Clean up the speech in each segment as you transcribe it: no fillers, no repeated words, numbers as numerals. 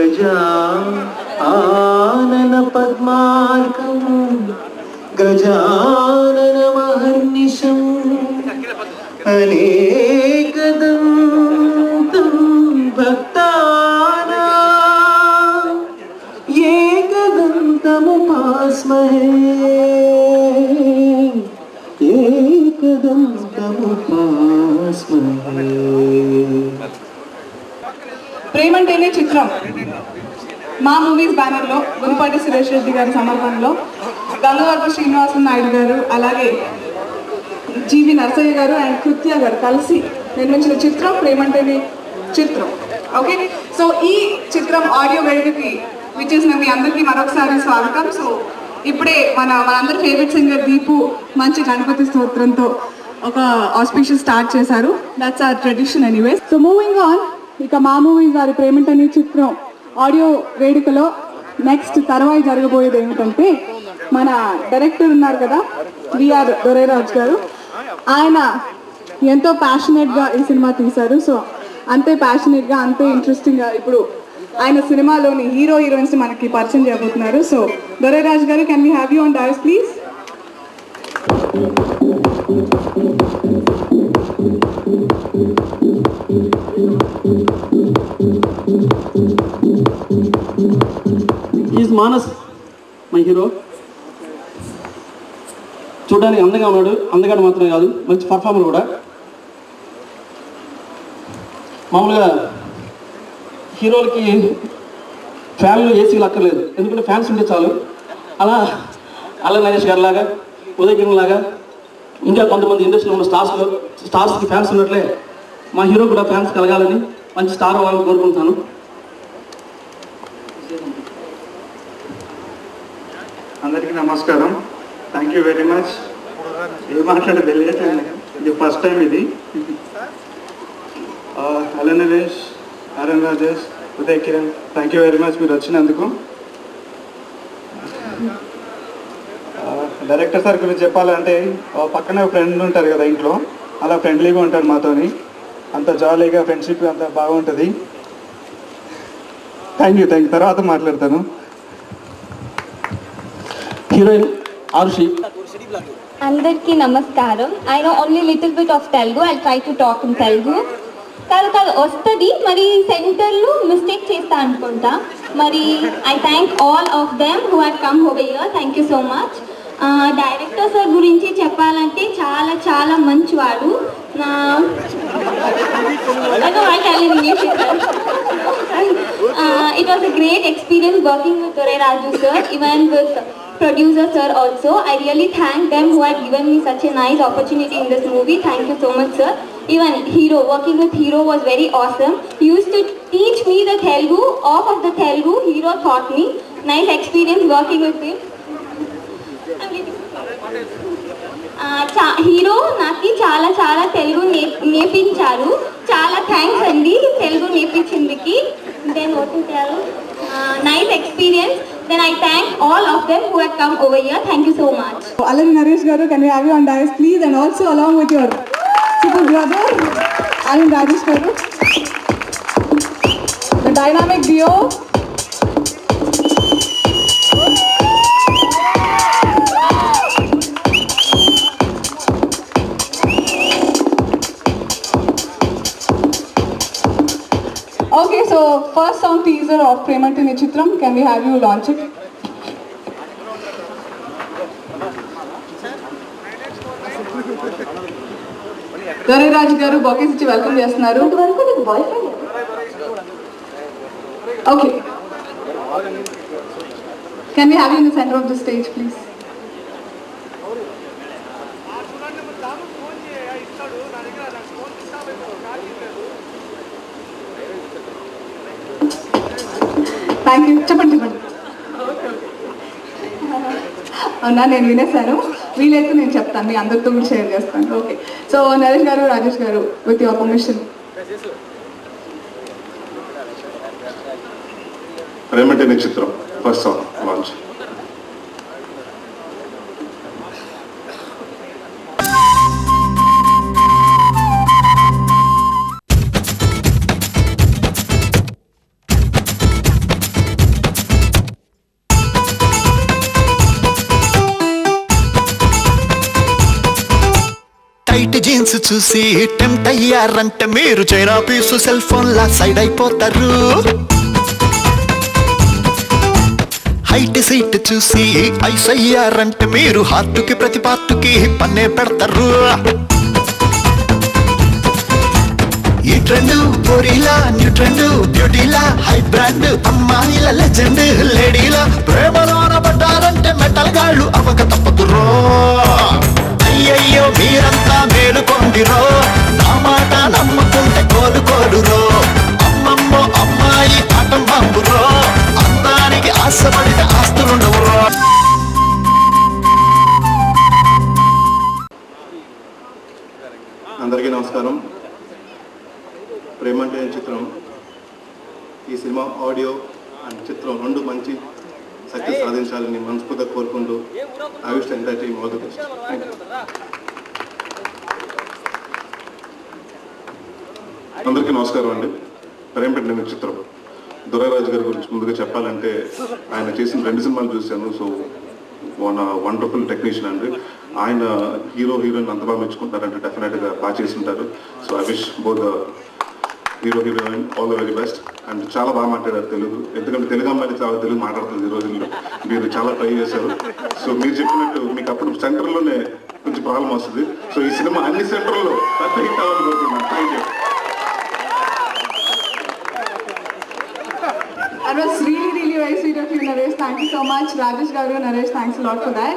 गजानन पद्मार्कं गजानन महर्निशम् अनेकदन्तं भक्तानां एकदन्तमुपास्महे एकदन्तमुपास्महे। ప్రేమంటేనే చిత్రం మా మూవీస్ బ్యానర్లో గురుపాటి సురేష్ రెడ్డి గారి సమర్పణలో గంగవరపు శ్రీనివాస నాయుడు గారు అలాగే జీవి నరసయ్య గారు అండ్ కృత్య గారు కలిసి నిర్మించిన చిత్రం ప్రేమంటేనే చిత్రం. ఓకే, సో ఈ చిత్రం ఆడియో వేడుకకి విచ్చేసిన మీ అందరికీ మరొకసారి స్వాగతం. సో ఇప్పుడే మనందరి ఫేవరెట్ సింగర్ దీపు మంచి గణపతి స్తోత్రంతో ఒక ఆస్పిషియస్ స్టార్ట్ చేశారు. That's our tradition anyways. So moving on, ఇక మా మూవీస్ వారి ప్రేమంటేనే చిత్రం ఆడియో వేడుకలో నెక్స్ట్ తర్వాయి జరగబోయేది ఏమిటంటే, మన డైరెక్టర్ ఉన్నారు కదా విఆర్ దొరైరాజ్ గారు, ఆయన ఎంతో ప్యాషనేట్గా ఈ సినిమా తీశారు. సో అంతే ప్యాషనేట్గా అంతే ఇంట్రెస్టింగ్గా ఇప్పుడు ఆయన సినిమాలోని హీరో హీరోయిన్స్ మనకి పరిచయం చేయబోతున్నారు. సో దొరైరాజ్ గారు, can we have you on dais please? Is Manas my hero. చూడడానికి అందంగా ఉన్నాడు, అందగాడు మాత్రమే కాదు మంచి పర్ఫార్మర్ కూడా. మామూలుగా హీరోలకి ఫ్యాన్లు ఏసీలు అక్కర్లేదు, ఎందుకంటే ఫ్యాన్స్ ఉంటే చాలు. అలా అల్ల నరేష్ గారి లాగా, ఉదయ్ కిరణ్ లాగా ఇంకా కొంతమంది ఇండస్ట్రీలో ఉన్న స్టార్స్కి ఫ్యాన్స్ ఉన్నట్లే మా హీరో కూడా ఫ్యాన్స్ కలగాలని, మంచి స్టార్ అవ్వాలని కోరుకుంటున్నాను. అందరికీ నమస్కారం. Thank you very much. ఏం మాట్లాడే తెలియదు, ఇది ఫస్ట్ టైం ఇది. అల్ల Naresh, RN Rajesh, Uday Kiran, thank you very much మీరు వచ్చినందుకు. డైరెక్టర్ సార్ గురించి చెప్పాలంటే, పక్కనే ఫ్రెండ్ ఉంటారు కదా ఇంట్లో, అలా ఫ్రెండ్లీగా ఉంటారు మాతోని, అంత జాలీగా ఫ్రెండ్షిప్ అంత బాగుంటుంది. Thank you. తర్వాత మాట్లాడతాను. హీరోయిన్ ఆరుషి. అందరికీ నమస్కారం. I know only little bit of Telugu. I try to talk in Telugu. కాదు వస్తుంది, మరి సెంటర్లో మిస్టేక్ చేస్తా అనుకుంటా. మరి I thank all of them who had come over here. Thank you so much. Director sir గురించి చెప్పాలంటే చాలా చాలా మంచివాడు. It was a great experience working with Dorairaju sir, even with producer sir also. I really thank them who had given me such a nice opportunity in this movie. Thank you so much sir. Even Hero, working with Hero was very awesome. He used to teach me the Telugu. Off of the Telugu, Hero taught me. Nice experience working with him. Hero నాకు చాలా చాలా తెలుగు నేర్పించారు. చాలా thanks అండి తెలుగు నేర్పించిందికి. Then what to tell, nice experience. Then I thank all of them who have come over here. Thank you so much. Allari Naresh garu, can we have you on dais please? And also along with your super brother Arun Rajesh garu, the dynamic duo. Okay, so first song teaser of Premantine Chitram, can we have you launch it? Dorairaj garu bouquets ichi welcome chestunaru. ఇంతవరకు నీకు boy friend? Okay. Can we have you in the center of the stage, please? Thank you. చెప్పండి. అవునా, నేను వినేశాను. వీలైతే నేను చెప్తాను, మీ అందరితో కూడా షేర్ చేస్తాను. ఓకే, సో నరేష్ గారు, రాజేష్ గారు, విత్ యువర్ పర్మిషన్. ప్రేమంటేనే చిత్రం ఫస్ట్ సాంగ్ లాంచ్. జీన్స్ చూసి టెంప్ట్ అయ్యారంటే మీరు చైనా పీసు సెల్ ఫోన్ లా సైడ్ అయిపోతారు. హైట్ సీట్ చూసి ఐస్ అయ్యారంటే మీరు హార్టుకి ప్రతి పార్టుకి పన్నే పెడతారు. ఈ ట్రెండ్ గోరీలా న్యూ ట్రెండ్ బ్యూటీలా హై బ్రాండ్ అమ్మాయిల లెజెండ్ లేడీలా ప్రేమలో అనబడ్డారంటే మెటల్ గాళ్ళు అవక తప్పదురో. అయ్యయ్యో మీరంతా మేలుకొండిరో, నా మాట నమ్ముకుంటే కోలుకోడురో. అమ్మమ్మో అమ్మాయి ఆటం బాంబురో, అందానికి ఆశపడితే ఆస్తులుండవురో. అందరికీ నమస్కారం. ప్రేమ అంటే చిత్రం, ఈ సినిమా ఆడియో అండ్ చిత్రం రెండు మంచి సక్సెస్ సాధించాలని మనస్ఫూర్తిగా కోరుకుంటూ I wish entire team all the best. అందరికీ నమస్కారం అండి. ప్రేమ అంటే చిత్రం దొరైరాజు గారి గురించి ముందుగా చెప్పాలంటే ఆయన చేసిన 2 సినిమాలు చూశాను. సో వండర్ఫుల్ టెక్నీషియన్ అండి. ఆయన హీరో హీరోయిన్ అంత బాగా మెచ్చుకుంటారంటే డెఫినెట్గా బాగా చేసి ఉంటారు. So I wish both hero heroine all the very best. And చాలా బాగా మాట్లాడారు తెలుగు, ఎందుకంటే తెలుగు అమ్మాయిలు చాలా తెలుగు మాట్లాడుతుంది ఈ రోజుల్లో. మీరు చాలా ట్రై చేశారు. సో మీరు చెప్పినట్టు మీకు అప్పుడు సెంటర్లోనే కొంచెం ప్రాబ్లం వస్తుంది. సో ఈ సినిమా అన్ని సెంటర్లో పెద్ద హిట్ అవ్వాలని కోరుతున్నాను. Thank you. That was really very sweet of you, Naresh. Thank you so much. Rajesh garu, Naresh, thanks a lot for that.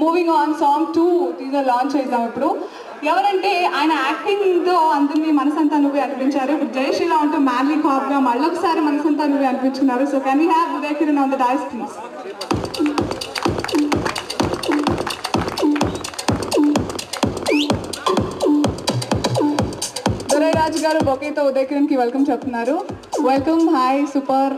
Moving on, song 2 teaser launch చేద్దాం ఇప్పుడు. ఎవరంటే ఆయన యాక్టింగ్ తో అందరినీ మనసంతా నువ్వే అనిపించారు. ఇప్పుడు జయశ్రీలా ఉంటూ మ్యాన్లీ కాప్ గా మళ్ళొకసారి మనసంతా నువ్వే అనిపించున్నారు. So can we have Uday Kiran on the dais please. Dorairaju garu బొకేతో ఉదయ్ కిరణ్ కి వెల్కమ్ చెప్తున్నారు. Welcome, hi, super.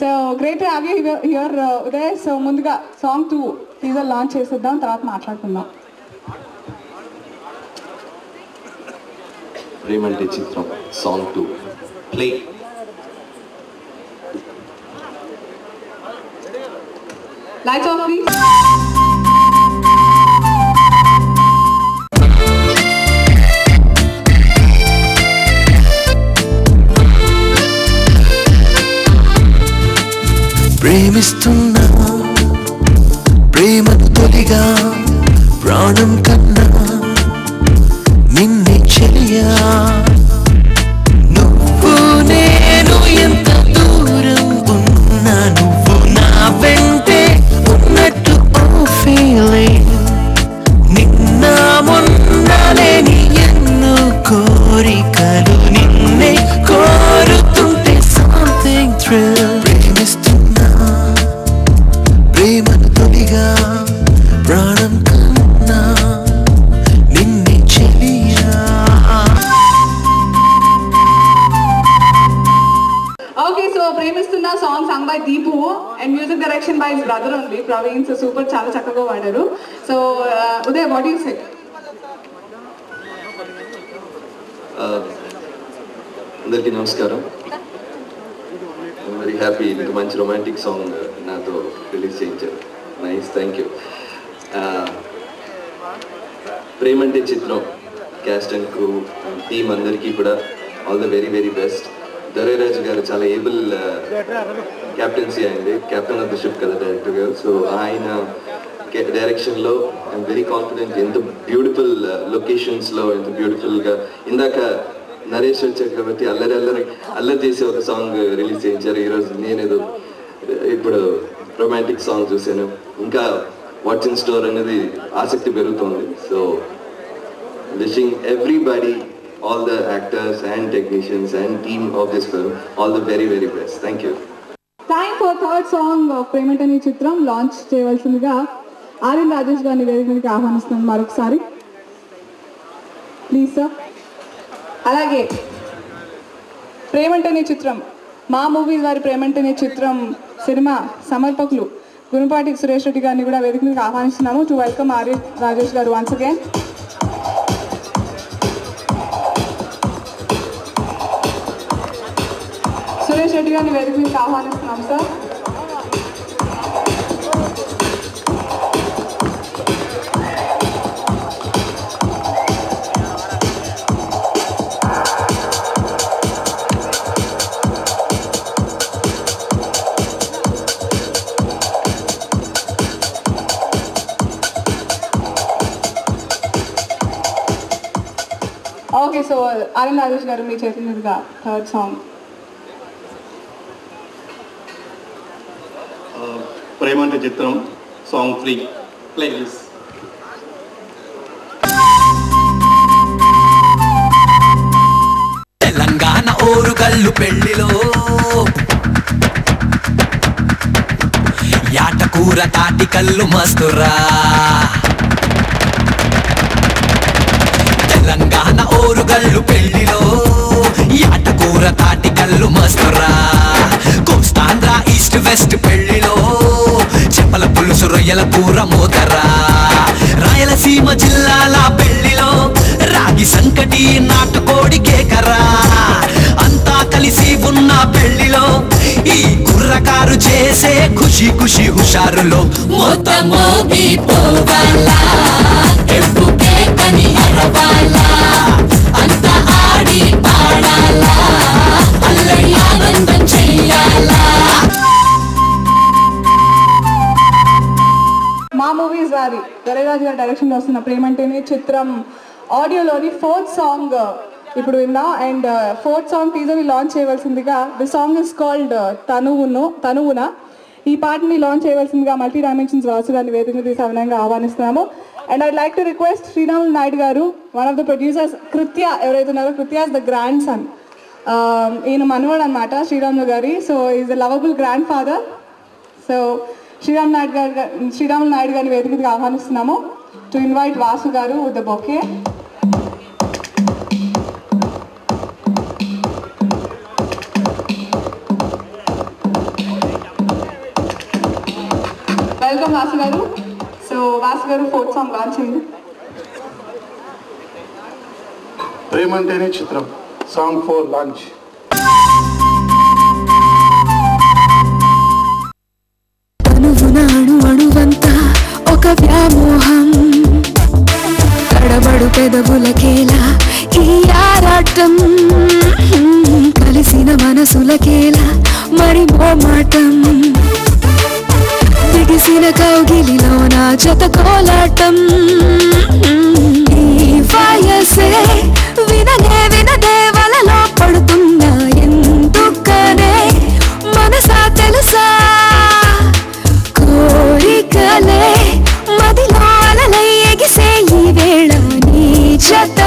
So great to have you here Uday. So ముందుగా సాంగ్ 2 టీజర్ లాంచ్ చేసేద్దాం, తర్వాత మాట్లాడుకుందాం. ప్రేమంటే చిత్రం song 2 play. Lights off please. ప్రేమిస్తున్నా ప్రేమను తొలిగా ప్రాణం కన్నా నిన్నే చెలియా. నువ్వు నేను ఎంత దూరం ఉన్నా నువ్వు నా వెంటే ఉన్నట్టు ఓ ఫీలింగ్. నిన్న మొన్న లేని ఎన్నో కోరికలు నిన్నే కోరుతుంటే సంథింగ్ థ్రిల్. ప్రేమిస్తున్నా ప్రేమను తొలిగా ప్రాణం కన్నా నిన్నే చెలియా. ఓకే, సో ప్రేమిస్తున్న song sung by Deepu and music direction by his brother only Praveen. So super, చాలా చక్కగా వాడారు. So Uday, what you say? అందరికీ నమస్కారం. వెరీ హ్యాపీ, ఇంత మంచి రొమాంటిక్ సాంగ్ నాతో రిలీజ్ చేయించారు. Nice, thank you. ప్రేమంటే చిత్రం క్యాస్ట్ అండ్ క్రూ టీమ్ అందరికీ కూడా all the very best. Dorairaju గారు చాలా ఏబుల్ క్యాప్టెన్సీ అయింది, కెప్టెన్ ఆఫ్ ద షిప్ కదా డైరెక్టర్ గారు. సో ఆయన డైరెక్షన్లో ఐఎమ్ వెరీ కాన్ఫిడెంట్. ఎంత బ్యూటిఫుల్ లొకేషన్స్లో ఎంత బ్యూటిఫుల్గా. ఇందాక నరేష్ వచ్చారు కాబట్టి అల్లరి చేసి ఒక సాంగ్ రిలీజ్ చేయించారు. ఈరోజు నేనేదో ఇప్పుడు రొమాంటిక్ సాంగ్ చూశాను. ఇంకా వాట్స్ ఇన్ స్టోర్ అనేది ఆసక్తి పెరుగుతుంది. So wishing everybody, all the actors and technicians and team of this film all the very best. Thank you. Time for third song of ప్రేమంటని చిత్రం లాంచ్ చేయవలసిందిగా ఆర్ఎన్ రాజేష్ గారిని వేదికకి ఆహ్వానిస్తున్నాను మరొకసారి, ప్లీజ్ సార్. అలాగే ప్రేమంటని చిత్రం, మా మూవీస్ వారి ప్రేమంటని చిత్రం సినిమా సమర్పకులు గుణపాటి సురేష్ రెడ్డి గారిని కూడా వేదికకి ఆహ్వానిస్తున్నాము. టు వెల్కమ్ ఆర్ఎన్ రాజేష్ గారు వన్స్ అగైన్. సురేష్ రెడ్డి గారిని వేదిక మీద ఆహ్వానిస్తున్నాం sir. Okay, so RN Rajesh గారు మీ చేతుల మీదుగా థర్డ్ సాంగ్. ప్రేమంటే చిత్రం సాంగ్ 3 ప్లేలిస్ట్. తెలంగాణ ఓరుగల్లు పెళ్లిలో యాటకూర తాటి కల్లు మస్తురా. తెలంగాణ ఓరుగల్లు పెళ్లిలో యాటకూర తాటి కల్లు మస్తురా. కోస్తాంధ్ర ఈస్ట్ వెస్ట్ పెళ్లిలో చెప్పల పులుసు రొయ్యల కూర మోతరా. రాయలసీమ జిల్లాల పెళ్లిలో రాగి సంకటి నాటుకోడి కేకరా. అంతా కలిసి ఉన్న పెళ్లిలో ఈ కుర్రకారు చేసే ఖుషి ఖుషి హుషారులో మొత్తమోగి పోవాలా ఎప్పుకే కని అరవాలా అంతా ఆడి పాడాలా అల్లడి ఆనందం చెయ్యాలా. మా మూవీస్ వారి దొరైరాజు గారి డైరెక్షన్లో వస్తున్న ప్రేమంటేనే చిత్రం ఆడియోలోని 4th సాంగ్ ఇప్పుడు విన్నాం. అండ్ 4th సాంగ్ టీజర్ని లాంచ్ చేయవలసిందిగా ది సాంగ్ ఇస్ కాల్డ్ తనువున. ఈ పాటని లాంచ్ చేయవలసిందిగా మల్టీ డైమెన్షన్స్ వాసు గారిని వేదిక తీసి ఆహ్వానిస్తున్నాము. And I'd like to request Sriramulu Naidu garu, one of the producers, Kritya ఎవరైతే ఉన్నారో, Kritya is the grandson. ఈయన మనవాడు అనమాట శ్రీరాములు గారి. So is the lovable grandfather. So Sriramulu Naidu గారిని వేదికగా ఆహ్వానిస్తున్నాము to invite Vasu garu with the bouquet. Welcome Vasu garu. So Vasu గారు 4th సాంగ్ లాంచ్ అయింది. ప్రేమంటేనే చిత్రం సాంగ్ 4 లాంచ్. అణు అణువంతా ఒక వ్యామోహం, తడబడు పెదవులకేలా ఈ ఆరాటం, కలిసిన మనసులకేలా మరి మోమాటం, బిగిసిన కౌగిలిలో నా జత కోలాటం. ఈ వయసే వినదే వలలో పడుతున్నా ఎందుకనే మనసా తెలుసా కోరికలే మదిలో అలలై ఎగిసే ఈ వేళ నీ జత